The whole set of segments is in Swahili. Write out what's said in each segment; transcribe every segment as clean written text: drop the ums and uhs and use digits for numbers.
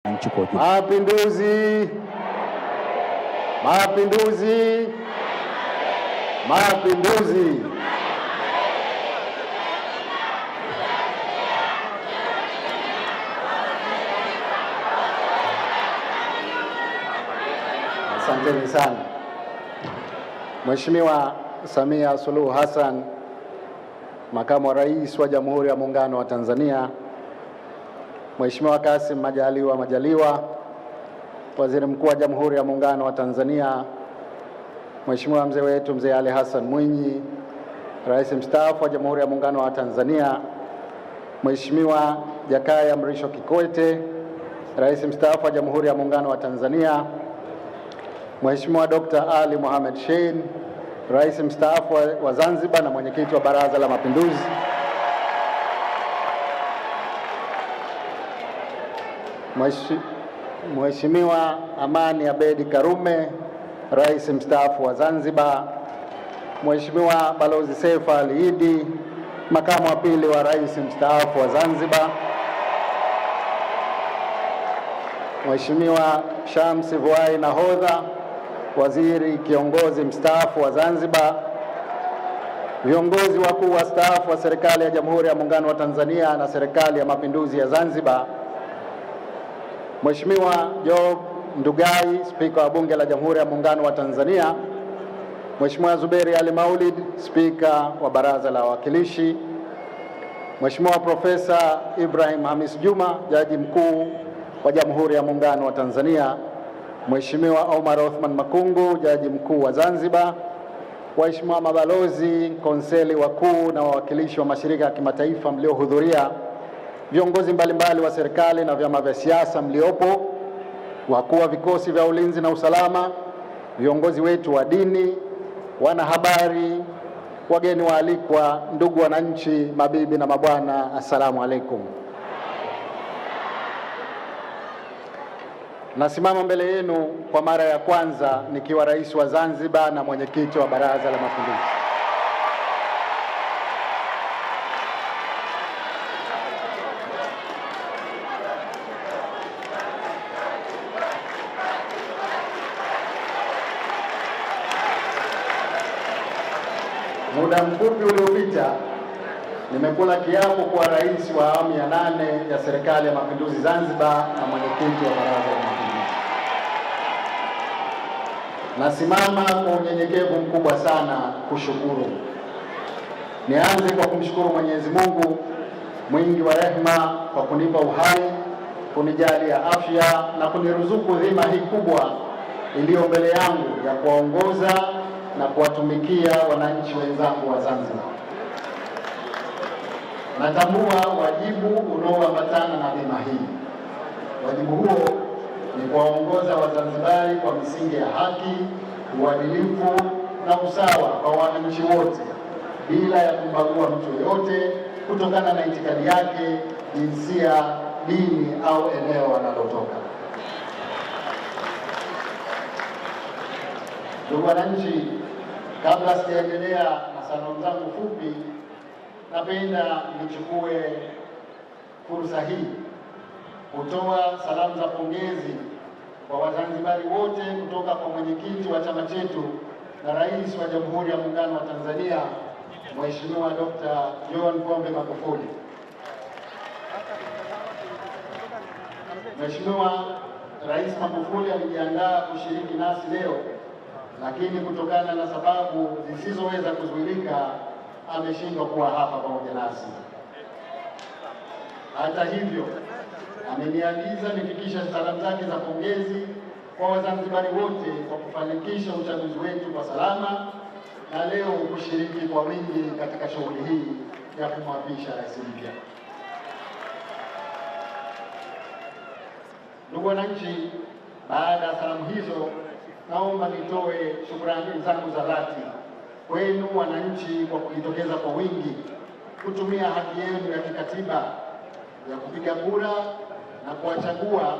Mapinduzi! Mapinduzi! Mapinduzi! Asanteni sana. Mheshimiwa Samia Suluhu Hassan, Makamu wa Rais wa Jamhuri ya Muungano wa Tanzania, Mheshimiwa Kassim Majaliwa, Waziri Mkuu wa Jamhuri ya Muungano wa Tanzania, Mheshimiwa mzee wetu Mzee Ali Hassan Mwinyi, Rais mstaafu wa Jamhuri ya Muungano wa Tanzania, Mheshimiwa Jakaya Mrisho Kikwete, Rais mstaafu wa Jamhuri ya Muungano wa Tanzania, Mheshimiwa Dr. Ali Mohamed Shein, Rais mstaafu wa Zanzibar na mwenyekiti wa Baraza la Mapinduzi, Mheshimiwa Amani Abedi Karume, Rais mstaafu wa Zanzibar, Mheshimiwa Balozi Seif Ali Iddi, Makamu wa pili wa Rais mstaafu wa Zanzibar, Mheshimiwa Shamsi Vuai Nahodha, Waziri Kiongozi mstaafu wa Zanzibar, viongozi wakuu wastaafu wa Serikali ya Jamhuri ya Muungano wa Tanzania na Serikali ya Mapinduzi ya Zanzibar, Mheshimiwa Job Ndugai, Spika wa Bunge la Jamhuri ya Muungano wa Tanzania, Mheshimiwa Zuberi Ali Maulid, Spika wa Baraza la Wawakilishi, Mheshimiwa Profesa Ibrahim Hamis Juma, Jaji Mkuu wa Jamhuri ya Muungano wa Tanzania, Mheshimiwa Omar Othman Makungu, Jaji Mkuu wa Zanzibar, waheshimiwa mabalozi, konseli wakuu na wawakilishi wa mashirika ya kimataifa mliohudhuria, viongozi mbalimbali wa serikali na vyama vya siasa mliopo, wakuu wa vikosi vya ulinzi na usalama, viongozi wetu wa dini, wanahabari, wageni waalikwa, ndugu wananchi, mabibi na mabwana, assalamu alaikum. Nasimama mbele yenu kwa mara ya kwanza nikiwa rais wa Zanzibar na mwenyekiti wa Baraza la Mapinduzi. Muda mfupi uliopita nimekula kiapo kuwa rais wa awamu ya 8 ya Serikali ya Mapinduzi Zanzibar na mwenyekiti wa Baraza la Mapinduzi. Nasimama kwa unyenyekevu mkubwa sana kushukuru. Nianze kwa kumshukuru Mwenyezi Mungu mwingi wa rehema kwa kunipa uhai, kunijalia afya na kuniruzuku dhima hii kubwa iliyo mbele yangu ya kuwaongoza na kuwatumikia wananchi wenzangu wa Zanzibar. Natambua wajibu unaoambatana na dhima hii. Wajibu huo ni kuwaongoza Wazanzibari kwa misingi ya haki, uadilifu na usawa kwa wananchi wote bila ya kumbagua mtu yoyote kutokana na itikadi yake, jinsia, dini au eneo analotoka. Ndugu wananchi, kabla sijaendelea na salamu zangu fupi, napenda nichukue fursa hii kutoa salamu za pongezi kwa Wazanzibari wote kutoka kwa mwenyekiti wa chama chetu na rais wa Jamhuri ya Muungano wa Tanzania, Mheshimiwa Dr. John Pombe Magufuli. Mheshimiwa Rais Magufuli alijiandaa kushiriki nasi leo, lakini kutokana na sababu zisizoweza kuzuilika ameshindwa kuwa hapa pamoja nasi. Hata hivyo, ameniagiza nifikishe salamu zake za pongezi kwa Wazanzibari wote kwa kufanikisha uchaguzi wetu kwa salama na leo kushiriki kwa wingi katika shughuli hii ya kumwapisha rais mpya. Ndugu wananchi, baada ya salamu hizo, naomba nitoe shukrani zangu za dhati kwenu wananchi kwa kujitokeza kwa wingi kutumia haki yenu ya kikatiba ya kupiga kura na kuwachagua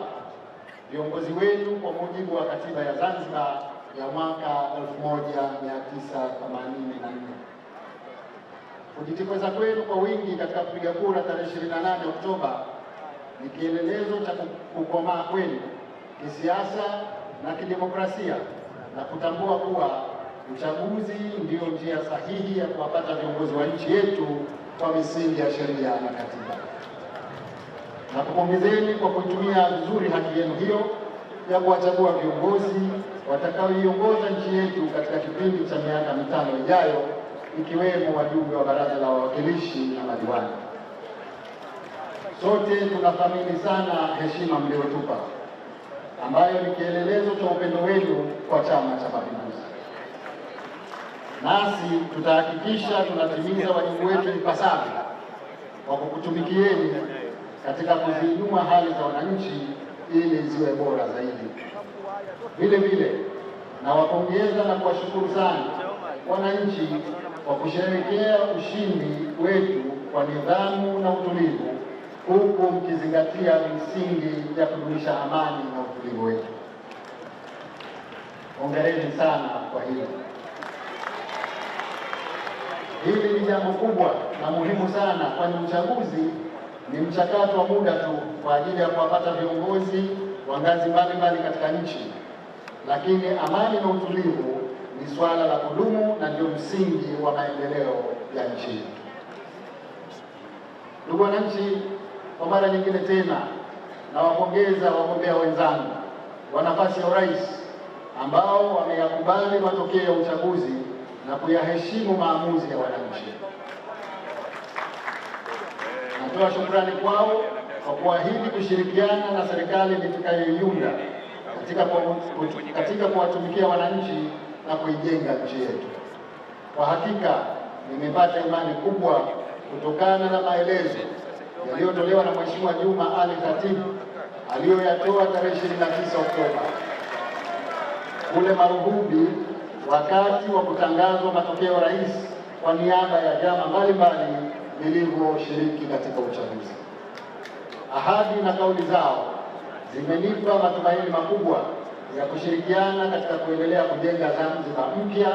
viongozi wenu kwa mujibu wa katiba ya Zanzibar ya mwaka 1984. Kujitokeza kwenu kwa wingi katika kupiga kura tarehe 28 Oktoba ni kielelezo cha kukomaa kwenu kisiasa na kidemokrasia na kutambua kuwa uchaguzi ndio njia sahihi ya kuwapata viongozi wa nchi yetu kwa misingi ya sheria na katiba. Na kupongezeni kwa kuitumia vizuri haki yenu hiyo ya kuwachagua viongozi watakaoiongoza nchi yetu katika kipindi cha miaka 5 ijayo, ikiwemo wajumbe wa Baraza la Wawakilishi na madiwani. Sote tunathamini sana heshima mliotupa, ambayo ni kielelezo cha upendo wenu kwa Chama cha Mapinduzi. Nasi tutahakikisha tunatimiza wajibu wetu ipasavyo kwa kukutumikieni katika kuziinua hali za wananchi ili ziwe bora zaidi. Vile vile nawapongeza na kuwashukuru sana wananchi kwa kusherehekea ushindi wetu kwa nidhamu na utulivu, huku mkizingatia misingi ya kudumisha amani na utulivu wetu. Hongereni sana kwa hilo. Hili ni jambo kubwa na muhimu sana, kwani uchaguzi ni mchakato wa muda tu kwa ajili ya kuwapata viongozi wa ngazi mbalimbali katika nchi, lakini amani na utulivu ni swala la kudumu na ndio msingi wa maendeleo ya nchi. Ndugu wananchi, kwa mara nyingine tena nawapongeza wagombea wenzangu wa nafasi ya urais ambao wameyakubali matokeo ya uchaguzi na kuyaheshimu maamuzi ya wananchi. Natoa shukrani kwao kwa kuahidi kushirikiana na serikali itakayoiunda katika kuwatumikia wananchi na kuijenga nchi yetu. Kwa hakika nimepata imani kubwa kutokana na maelezo yaliyotolewa na Mheshimiwa Juma Ali Khatibu aliyoyatoa tarehe 29 Oktoba kule Maruhubi wakati wa kutangazwa matokeo rais kwa niaba ya vyama mbalimbali vilivyoshiriki katika uchaguzi. Ahadi na kauli zao zimenipa matumaini makubwa ya kushirikiana katika kuendelea kujenga Zanzibar mpya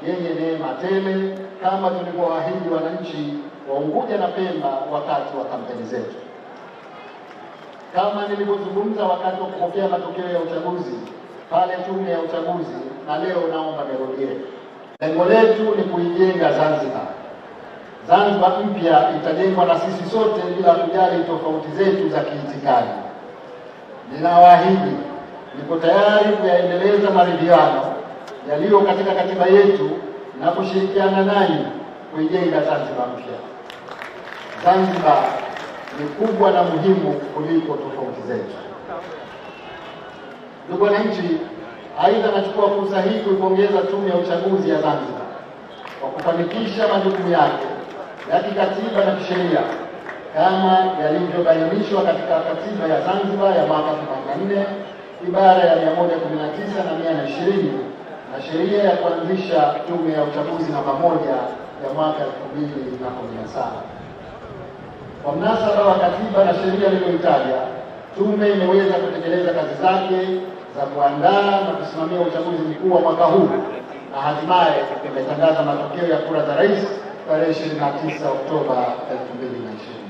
yenye neema tele kama tulivyoahidi wananchi wa Unguja na Pemba wakati wa kampeni zetu. Kama nilivyozungumza wakati wa kupokea matokeo ya uchaguzi pale Tume ya Uchaguzi, na leo naomba nirudie, lengo letu ni kuijenga Zanzibar. Zanzibar mpya itajengwa na sisi sote bila kujali tofauti zetu za kiitikadi. Ninawaahidi niko tayari kuyaendeleza maridhiano yaliyo katika katiba yetu na kushirikiana nanyi kuijenga Zanzibar mpya. Zanzibar ni kubwa na muhimu kuliko tofauti zetu. Ndugu wananchi, aidha nachukua fursa hii kuipongeza Tume ya Uchaguzi ya Zanzibar kwa kufanikisha majukumu yake ya kikatiba na kisheria kama yalivyobainishwa katika Katiba ya Zanzibar ya mwaka 84 ibara ya 119 na 120 na sheria ya kuanzisha Tume ya Uchaguzi namba 1 ya mwaka 2017. Kwa mnasaba wa katiba na sheria niliyoitaja, tume imeweza kutekeleza kazi zake za kuandaa na kusimamia uchaguzi mkuu wa mwaka huu na hatimaye imetangaza matokeo ya kura za rais tarehe 29 Oktoba 2020.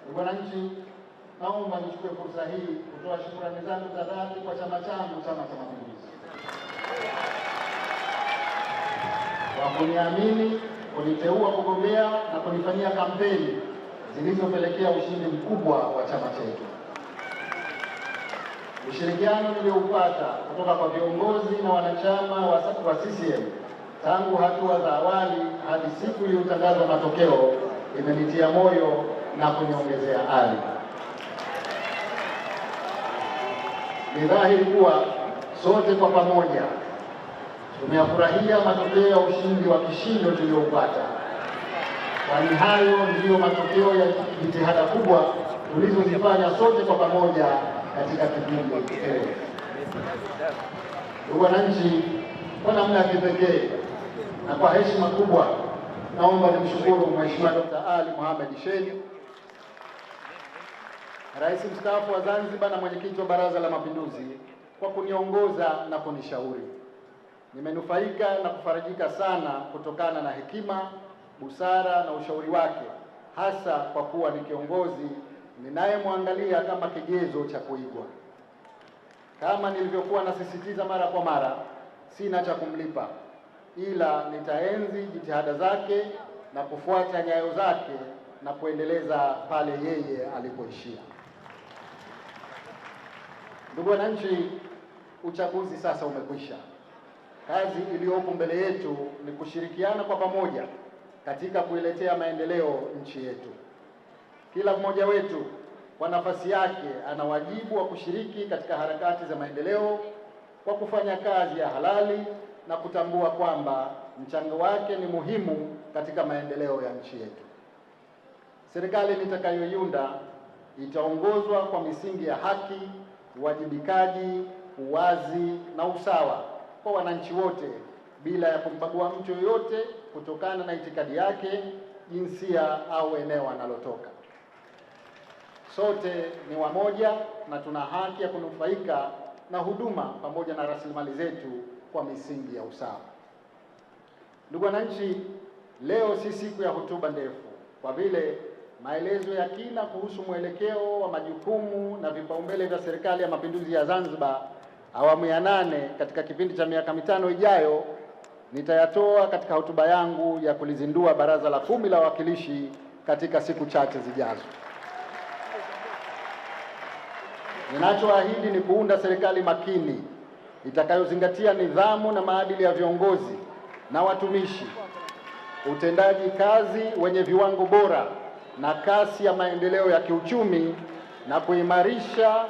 Ndugu wananchi, naomba nichukue fursa hii kutoa shukrani zangu za dhati kwa chama changu, Chama cha Mapinduzi, kwa kuniamini, kuniteua kugombea na kunifanyia kampeni zilizopelekea ushindi mkubwa wa chama chetu. Ushirikiano nilioupata kutoka kwa viongozi na wanachama wa CCM tangu hatua za awali hadi siku iliyotangazwa matokeo imenitia moyo na kuniongezea ari. Ni dhahiri kuwa sote kwa pamoja tumeyafurahia matokeo ya ushindi wa kishindo tulioupata, kwani hayo ndiyo matokeo ya jitihada kubwa tulizozifanya sote kwa pamoja katika kipindi kirefu. Ndugu wananchi, kwa namna ya kipekee na kwa heshima kubwa naomba nimshukuru Mheshimiwa Dr. Ali Mohamed Shein, Rais mstaafu wa Zanzibar na mwenyekiti wa Baraza la Mapinduzi, kwa kuniongoza na kunishauri. Nimenufaika na kufarijika sana kutokana na hekima, busara na ushauri wake, hasa kwa kuwa ni kiongozi ninayemwangalia kama kigezo cha kuigwa. Kama nilivyokuwa nasisitiza mara kwa mara, sina cha kumlipa, ila nitaenzi jitihada zake na kufuata nyayo zake na kuendeleza pale yeye alipoishia. Ndugu wananchi, uchaguzi sasa umekwisha. Kazi iliyopo mbele yetu ni kushirikiana kwa pamoja katika kuiletea maendeleo nchi yetu. Kila mmoja wetu kwa nafasi yake ana wajibu wa kushiriki katika harakati za maendeleo kwa kufanya kazi ya halali na kutambua kwamba mchango wake ni muhimu katika maendeleo ya nchi yetu. Serikali nitakayoiunda itaongozwa kwa misingi ya haki, uwajibikaji, uwazi na usawa kwa wananchi wote bila ya kumbagua mtu yoyote kutokana na itikadi yake, jinsia au eneo analotoka. Sote ni wamoja na tuna haki ya kunufaika na huduma pamoja na rasilimali zetu kwa misingi ya usawa. Ndugu wananchi, leo si siku ya hotuba ndefu, kwa vile maelezo ya kina kuhusu mwelekeo wa majukumu na vipaumbele vya Serikali ya Mapinduzi ya Zanzibar awamu ya 8 katika kipindi cha miaka 5 ijayo nitayatoa katika hotuba yangu ya kulizindua Baraza la 10 la Wawakilishi katika siku chache zijazo. Ninachoahidi ni kuunda serikali makini itakayozingatia nidhamu na maadili ya viongozi na watumishi, utendaji kazi wenye viwango bora na kasi ya maendeleo ya kiuchumi, na kuimarisha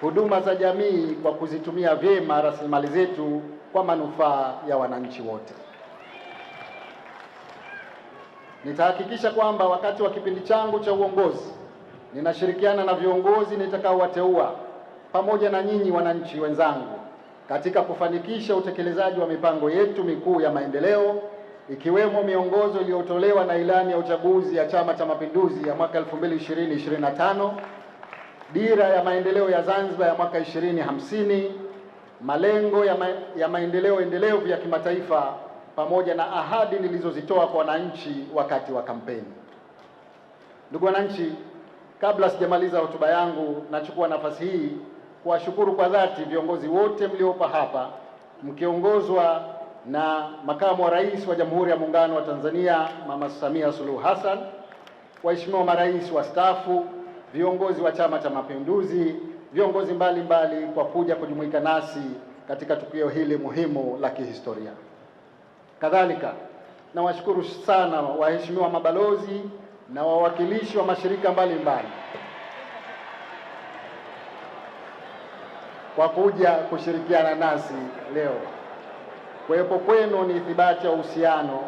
huduma za jamii kwa kuzitumia vyema rasilimali zetu kwa manufaa ya wananchi wote. Nitahakikisha kwamba wakati wa kipindi changu cha uongozi ninashirikiana na viongozi nitakaowateua pamoja na nyinyi wananchi wenzangu katika kufanikisha utekelezaji wa mipango yetu mikuu ya maendeleo, ikiwemo miongozo iliyotolewa na ilani ya uchaguzi ya Chama cha Mapinduzi ya mwaka 2020-2025, dira ya maendeleo ya Zanzibar ya mwaka 2050, malengo ya maendeleo endelevu ya kimataifa, pamoja na ahadi nilizozitoa kwa wananchi wakati wa kampeni. Ndugu wananchi, kabla sijamaliza hotuba yangu, nachukua nafasi hii kuwashukuru kwa dhati viongozi wote mliopo hapa mkiongozwa na Makamu wa Rais wa Jamhuri ya Muungano wa Tanzania Mama Samia Suluhu Hassan, waheshimiwa marais wastaafu, viongozi wa Chama cha Mapinduzi, viongozi mbalimbali kwa kuja kujumuika nasi katika tukio hili muhimu la kihistoria. Kadhalika, nawashukuru sana waheshimiwa mabalozi na wawakilishi wa mashirika mbalimbali kwa kuja kushirikiana nasi leo. Kuwepo kwenu ni ithibati ya uhusiano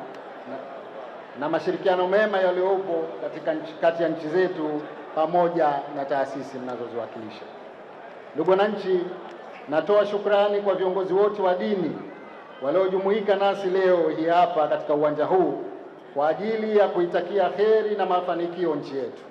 na mashirikiano mema yaliyopo kati ya nchi zetu pamoja na taasisi mnazoziwakilisha. Ndugu wananchi, natoa shukrani kwa viongozi wote wa dini waliojumuika nasi leo hii hapa katika uwanja huu kwa ajili ya kuitakia heri na mafanikio nchi yetu.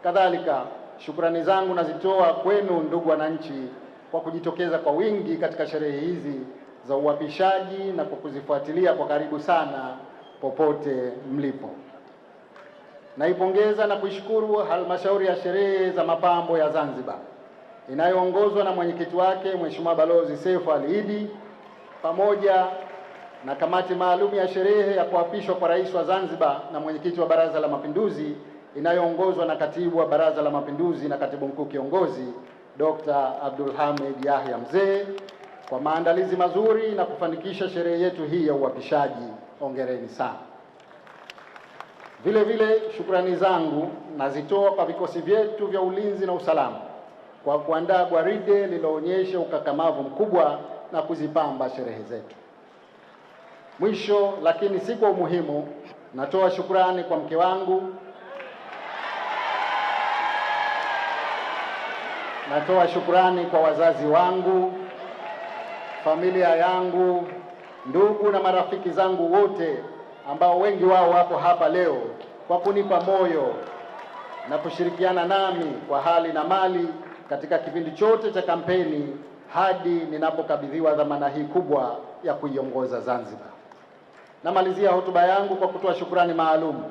Kadhalika, shukrani zangu nazitoa kwenu ndugu wananchi kwa kujitokeza kwa wingi katika sherehe hizi za uapishaji na kwa kuzifuatilia kwa karibu sana popote mlipo. Naipongeza na kuishukuru halmashauri ya sherehe za mapambo ya Zanzibar inayoongozwa na mwenyekiti wake Mheshimiwa Balozi Seif Ali Idi, pamoja na kamati maalum ya sherehe ya kuapishwa kwa Rais wa Zanzibar na mwenyekiti wa Baraza la Mapinduzi inayoongozwa na Katibu wa Baraza la Mapinduzi na Katibu Mkuu Kiongozi Dr. Abdul Hamid Yahya Mzee kwa maandalizi mazuri na kufanikisha sherehe yetu hii ya uapishaji. Hongereni sana. Vile vile shukrani zangu nazitoa kwa vikosi vyetu vya ulinzi na usalama kwa kuandaa gwaride lililoonyesha ukakamavu mkubwa na kuzipamba sherehe zetu. Mwisho lakini si kwa umuhimu, natoa shukrani kwa mke wangu, natoa shukrani kwa wazazi wangu, familia yangu, ndugu na marafiki zangu wote ambao wengi wao wapo hapa leo kwa kunipa moyo na kushirikiana nami kwa hali na mali katika kipindi chote cha kampeni hadi ninapokabidhiwa dhamana hii kubwa ya kuiongoza Zanzibar. Namalizia hotuba yangu kwa kutoa shukrani maalum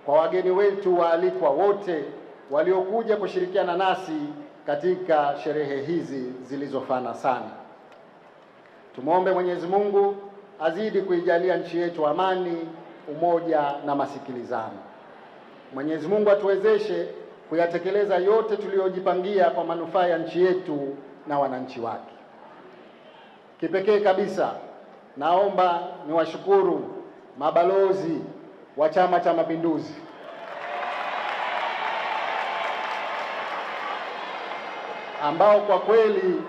kwa wageni wetu waalikwa wote waliokuja kushirikiana nasi katika sherehe hizi zilizofana sana. Tumwombe Mwenyezi Mungu azidi kuijalia nchi yetu amani, umoja na masikilizano. Mwenyezi Mungu atuwezeshe kuyatekeleza yote tuliyojipangia kwa manufaa ya nchi yetu na wananchi wake. Kipekee kabisa naomba niwashukuru mabalozi wa Chama cha Mapinduzi ambao kwa kweli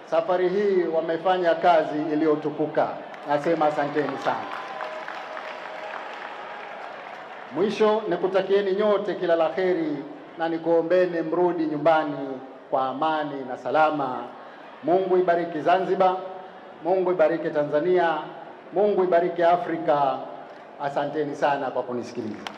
safari hii wamefanya kazi iliyotukuka. Nasema asanteni sana. Mwisho nikutakieni nyote kila la kheri na nikuombeni mrudi nyumbani kwa amani na salama. Mungu ibariki Zanzibar, Mungu ibariki Tanzania, Mungu ibariki Afrika. Asanteni sana kwa kunisikiliza.